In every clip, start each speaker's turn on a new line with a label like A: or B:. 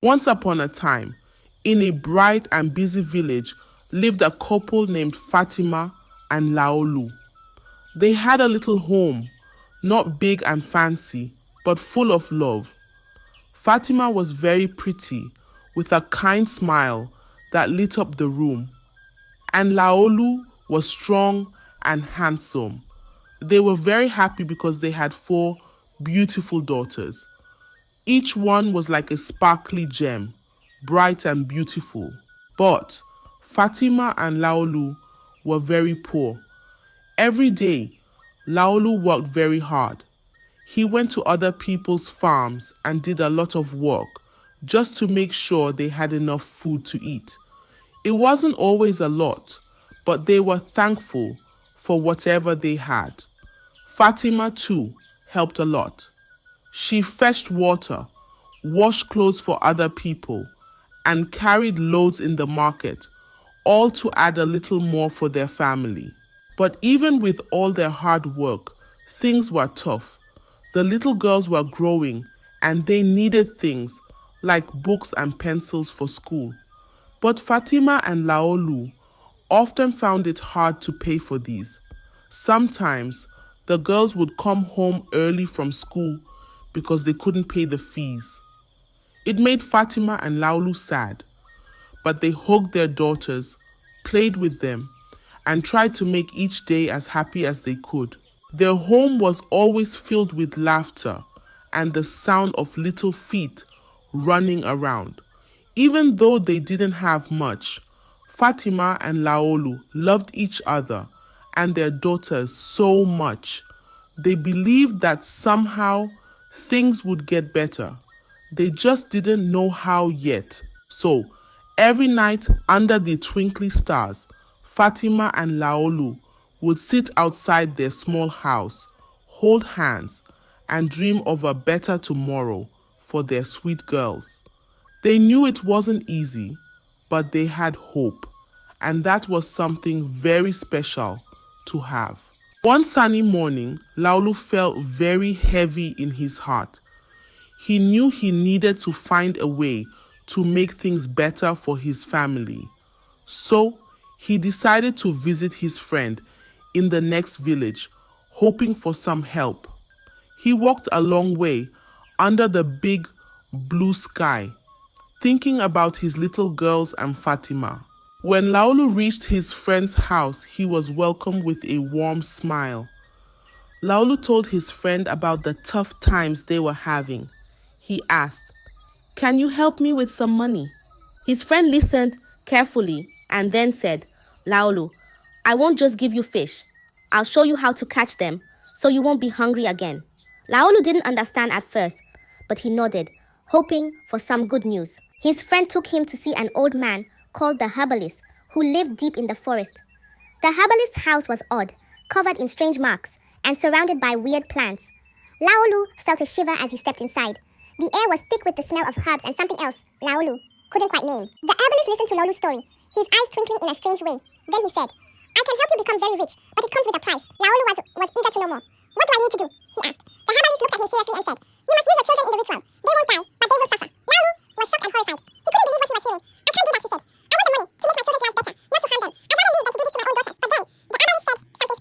A: Once upon a time, in a bright and busy village, lived a couple named Fatima and Laolu. They had a little home, not big and fancy, but full of love. Fatima was very pretty, with a kind smile that lit up the room, and Laolu was strong and handsome. They were very happy because they had four beautiful daughters. Each one was like a sparkly gem, bright and beautiful. But Fatima and Laolu were very poor. Every day, Laolu worked very hard. He went to other people's farms and did a lot of work just to make sure they had enough food to eat. It wasn't always a lot, but they were thankful for whatever they had. Fatima, too, helped a lot. She fetched water, washed clothes for other people, and carried loads in the market, all to add a little more for their family. But even with all their hard work, things were tough. The little girls were growing and they needed things like books and pencils for school. But Fatima and Laolu often found it hard to pay for these. Sometimes the girls would come home early from school because they couldn't pay the fees. It made Fatima and Laolu sad, but they hugged their daughters, played with them, and tried to make each day as happy as they could. Their home was always filled with laughter and the sound of little feet running around. Even though they didn't have much, Fatima and Laolu loved each other and their daughters so much. They believed that somehow things would get better. They just didn't know how yet. So, every night under the twinkling stars, Fatima and Laolu would sit outside their small house, hold hands, and dream of a better tomorrow for their sweet girls. They knew it wasn't easy, but they had hope, and that was something very special to have. One sunny morning, Laulu felt very heavy in his heart. He knew he needed to find a way to make things better for his family. So, he decided to visit his friend in the next village, hoping for some help. He walked a long way under the big blue sky, thinking about his little girls and Fatima. When Laulu reached his friend's house, he was welcomed with a warm smile. Laulu told his friend about the tough times they were having. He asked, "Can you help me with some money?" His friend listened carefully and then said, "Laulu, I won't just give you fish. I'll show you how to catch them so you won't be hungry again." Laulu didn't understand at first, but he nodded, hoping for some good news. His friend took him to see an old man called the herbalist who lived deep in the forest. The herbalist's house was odd, covered in strange marks, and surrounded by weird plants. Laolu felt a shiver as he stepped inside. The air was thick with the smell of herbs and something else Laolu couldn't quite name. The herbalist listened to Laolu's story, his eyes twinkling in a strange way. Then he said, "I can help you become very rich, but it comes with a price." Laolu was eager to know more. "What do I need to do?" he asked. The herbalist looked at him seriously and said, "You must use your children in the ritual. They won't die, but they will suffer." Laolu was shocked and horrified. He couldn't believe what he was hearing. "I can't do that," he said. "I want the money to make my children's lives better, not to harm them. I'd rather leave than to do this to my own daughters." But then, the herbalist said something scary.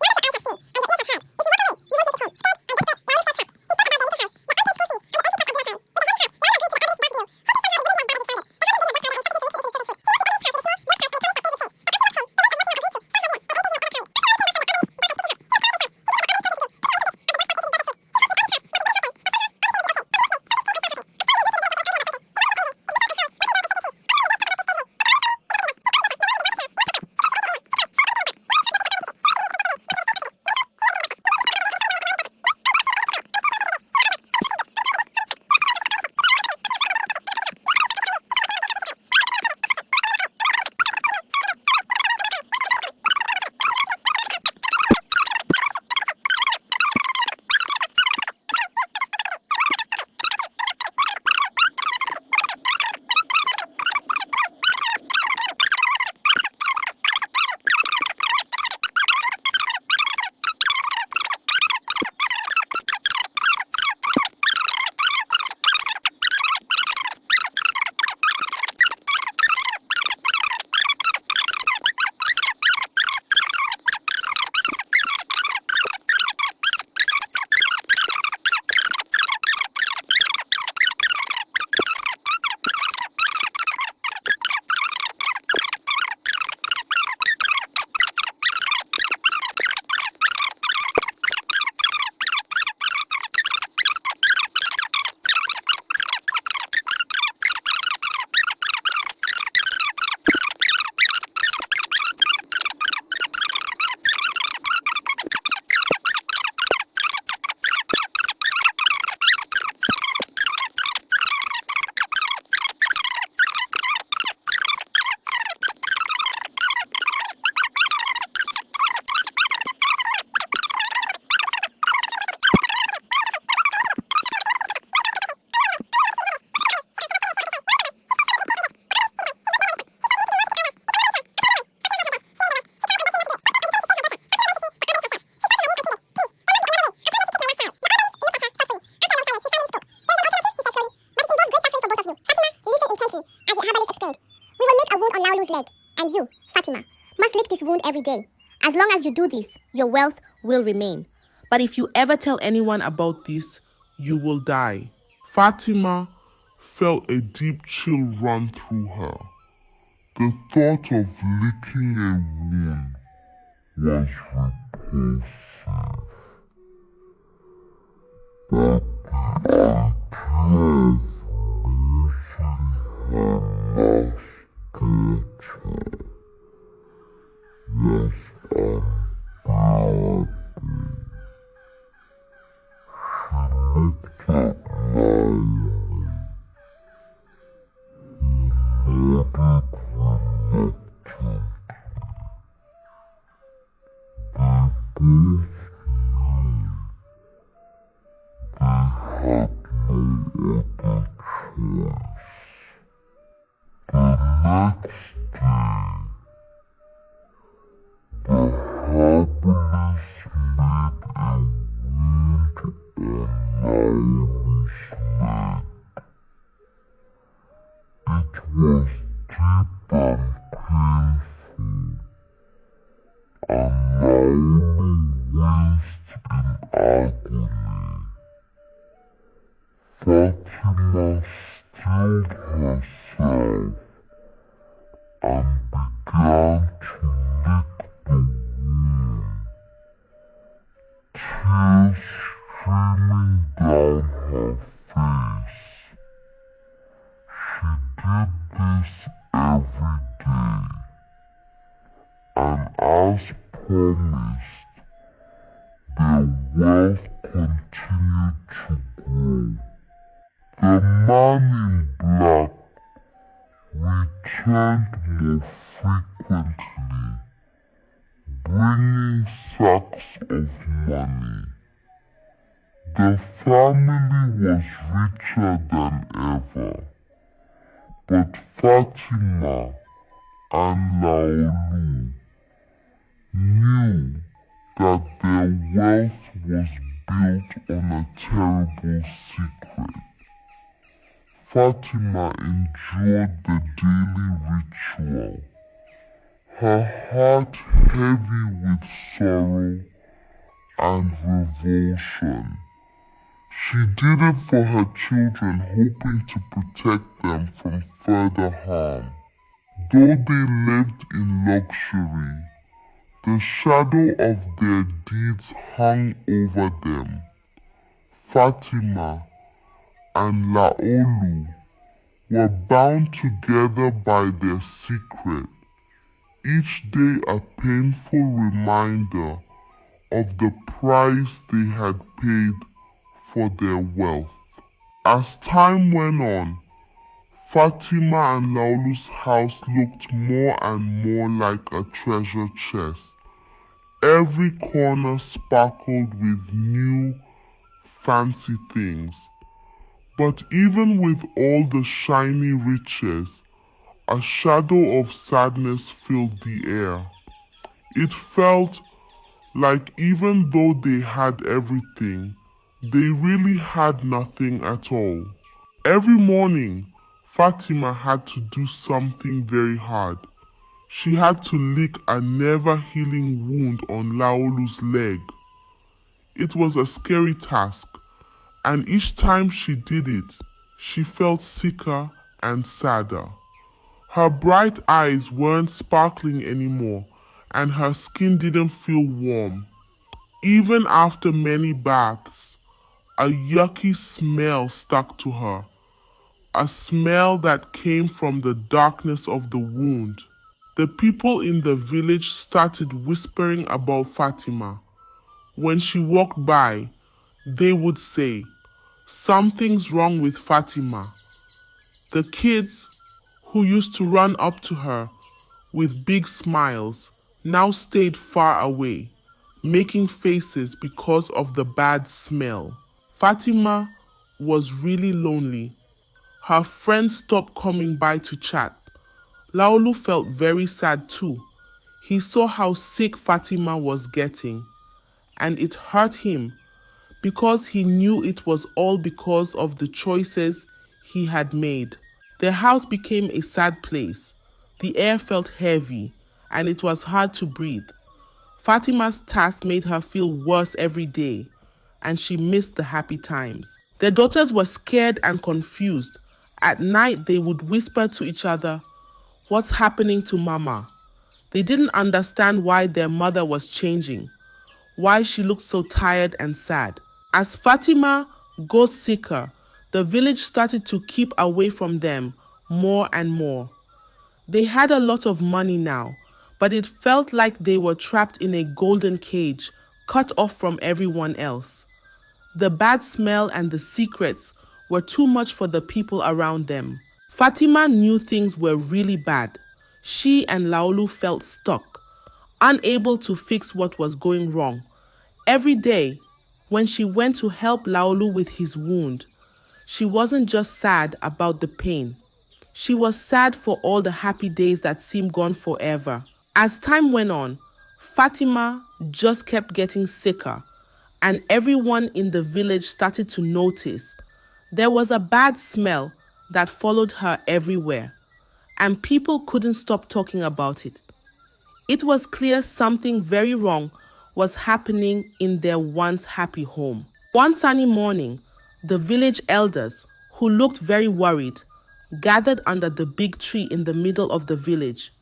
A: "Now that your eyes have seen, and your ears have heard, if you walk away, you won't make it home." Scared and desperate, Laolu felt trapped. He thought about the little house, the unpaid school fees, and the empty pot of beer time. With a heavy heart, Laolu agreed to the herbalist's bargain deal, hoping somehow the greedy man would be founded. The herbalist didn't work hard and instructed him to listen to his children's stories. He went to the herbalist's house with a small, black house, and he promised a cold, cold change. But as he walked home, the herbalist went to a room where he would tell the herbalist the herbalist back of the house.
B: And you, Fatima, must lick this wound every day. As long as you do this, your wealth will remain.
A: But if you ever tell anyone about this, you will die. Fatima felt a deep chill run through her. The thought of licking a wound was repulsive. But the idea of losing her master was unbearable. She looked at Laolu. He nodded reluctantly. They both knew they had no other choice. The next day, the herbalist made a wound on Laolu's leg. It was deep and painful, and Laolu winced in agony. Fatima stilled herself and began to lick the wound, tears streaming down her face. She did this every day, and as promised, their wealth continued to grow. The man in black returned more frequently, bringing sacks of money. The family was richer than ever, but Fatima and Laolu knew that their wealth was built on a terrible secret. Fatima endured the daily ritual, her heart heavy with sorrow and revulsion. She did it for her children, hoping to protect them from further harm. Though they lived in luxury, the shadow of their deeds hung over them. Fatima and Laolu were bound together by their secret, each day a painful reminder of the price they had paid for their wealth. As time went on, Fatima and Laolu's house looked more and more like a treasure chest. Every corner sparkled with new, fancy things. But even with all the shiny riches, a shadow of sadness filled the air. It felt like even though they had everything, they really had nothing at all. Every morning, Fatima had to do something very hard. She had to lick a never-healing wound on Laolu's leg. It was a scary task, and each time she did it, she felt sicker and sadder. Her bright eyes weren't sparkling anymore, and her skin didn't feel warm. Even after many baths, a yucky smell stuck to her, a smell that came from the darkness of the wound. The people in the village started whispering about Fatima. When she walked by, they would say, "Something's wrong with Fatima." The kids, who used to run up to her with big smiles, now stayed far away, making faces because of the bad smell. Fatima was really lonely. Her friends stopped coming by to chat. Laolu felt very sad too. He saw how sick Fatima was getting, and it hurt him because he knew it was all because of the choices he had made. Their house became a sad place. The air felt heavy, and it was hard to breathe. Fatima's task made her feel worse every day, and she missed the happy times. Their daughters were scared and confused. At night, they would whisper to each other, "What's happening to Mama?" They didn't understand why their mother was changing, why she looked so tired and sad. As Fatima got sicker, the village started to keep away from them more and more. They had a lot of money now, but it felt like they were trapped in a golden cage, cut off from everyone else. The bad smell and the secrets were too much for the people around them. Fatima knew things were really bad. She and Laolu felt stuck, unable to fix what was going wrong. Every day, when she went to help Laolu with his wound, she wasn't just sad about the pain. She was sad for all the happy days that seemed gone forever. As time went on, Fatima just kept getting sicker, and everyone in the village started to notice. There was a bad smell that followed her everywhere, and people couldn't stop talking about it. It was clear something very wrong was happening in their once happy home. One sunny morning, the village elders, who looked very worried, gathered under the big tree in the middle of the village.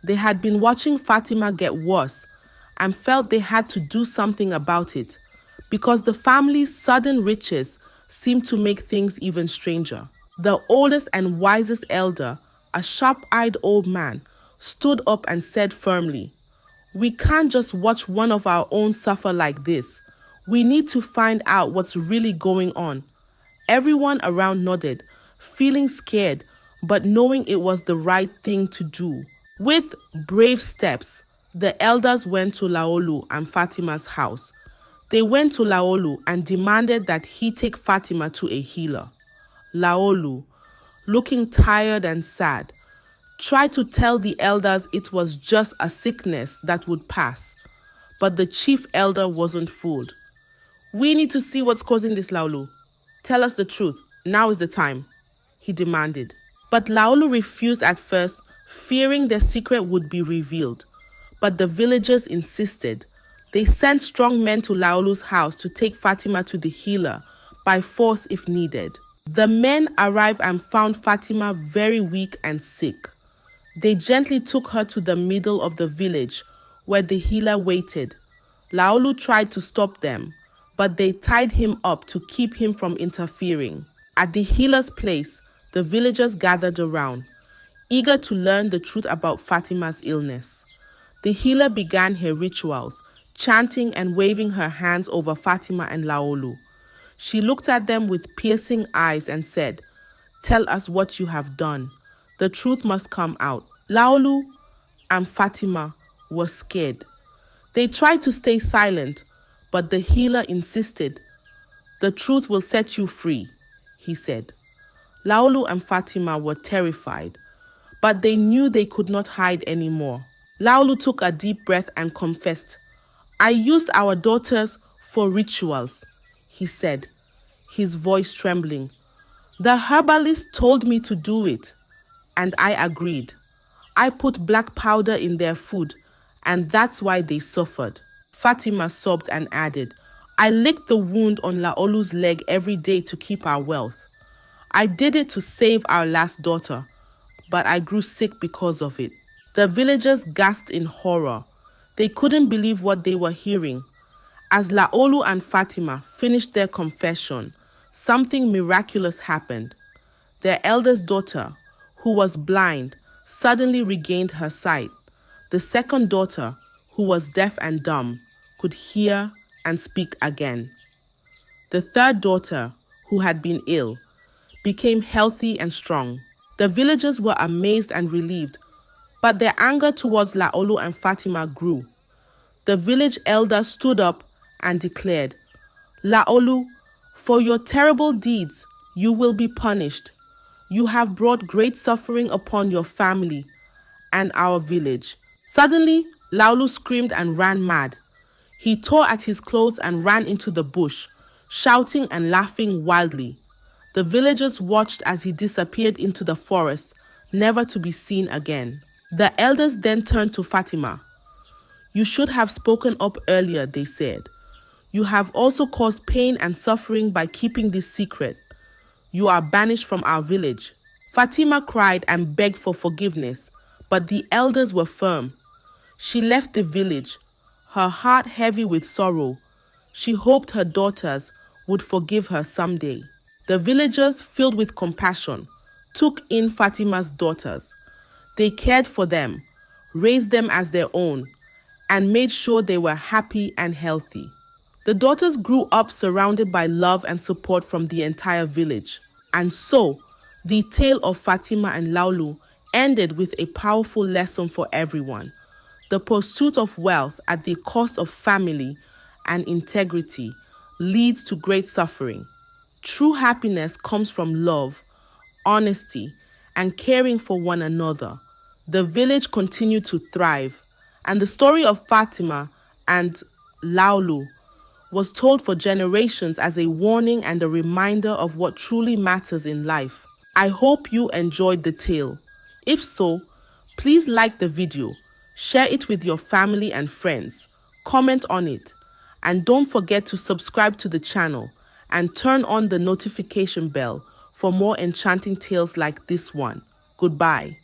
A: They had been watching Fatima get worse and felt they had to do something about it because the family's sudden riches seemed to make things even stranger. The oldest and wisest elder, a sharp-eyed old man, stood up and said firmly, "We can't just watch one of our own suffer like this. We need to find out what's really going on." Everyone around nodded, feeling scared, but knowing it was the right thing to do. With brave steps, the elders went to Laolu and Fatima's house. They went to Laolu and demanded that he take Fatima to a healer. Laolu, looking tired and sad, tried to tell the elders it was just a sickness that would pass. But the chief elder wasn't fooled. "We need to see what's causing this, Laolu. Tell us the truth. Now is the time," he demanded. But Laolu refused at first, fearing their secret would be revealed. But the villagers insisted. They sent strong men to Laolu's house to take Fatima to the healer by force if needed. The men arrived and found Fatima very weak and sick. They gently took her to the middle of the village where the healer waited. Laolu tried to stop them, but they tied him up to keep him from interfering. At the healer's place, the villagers gathered around, eager to learn the truth about Fatima's illness. The healer began her rituals, chanting and waving her hands over Fatima and Laolu. She looked at them with piercing eyes and said, "Tell us what you have done. The truth must come out." Laolu and Fatima were scared. They tried to stay silent, but the healer insisted. "The truth will set you free," he said. Laolu and Fatima were terrified, but they knew they could not hide anymore. Laolu took a deep breath and confessed, "I used our daughters for rituals," he said, his voice trembling. "The herbalist told me to do it, and I agreed. I put black powder in their food, and that's why they suffered." Fatima sobbed and added, "I licked the wound on Laolu's leg every day to keep our wealth. I did it to save our last daughter, but I grew sick because of it." The villagers gasped in horror. They couldn't believe what they were hearing. As Laolu and Fatima finished their confession, something miraculous happened. Their eldest daughter, who was blind, suddenly regained her sight. The second daughter, who was deaf and dumb, could hear and speak again. The third daughter, who had been ill, became healthy and strong. The villagers were amazed and relieved, but their anger towards Laolu and Fatima grew. The village elder stood up and declared, "Laolu, for your terrible deeds, you will be punished. You have brought great suffering upon your family and our village." Suddenly, Laolu screamed and ran mad. He tore at his clothes and ran into the bush, shouting and laughing wildly. The villagers watched as he disappeared into the forest, never to be seen again. The elders then turned to Fatima. "You should have spoken up earlier," they said. "You have also caused pain and suffering by keeping this secret. You are banished from our village." Fatima cried and begged for forgiveness, but the elders were firm. She left the village, her heart heavy with sorrow. She hoped her daughters would forgive her someday. The villagers, filled with compassion, took in Fatima's daughters. They cared for them, raised them as their own, and made sure they were happy and healthy. The daughters grew up surrounded by love and support from the entire village. And so, the tale of Fatima and Laolu ended with a powerful lesson for everyone. The pursuit of wealth at the cost of family and integrity leads to great suffering. True happiness comes from love, honesty, and caring for one another. The village continued to thrive, and the story of Fatima and Laolu was told for generations as a warning and a reminder of what truly matters in life. I hope you enjoyed the tale. If so, please like the video, share it with your family and friends, comment on it, and don't forget to subscribe to the channel and turn on the notification bell for more enchanting tales like this one. Goodbye.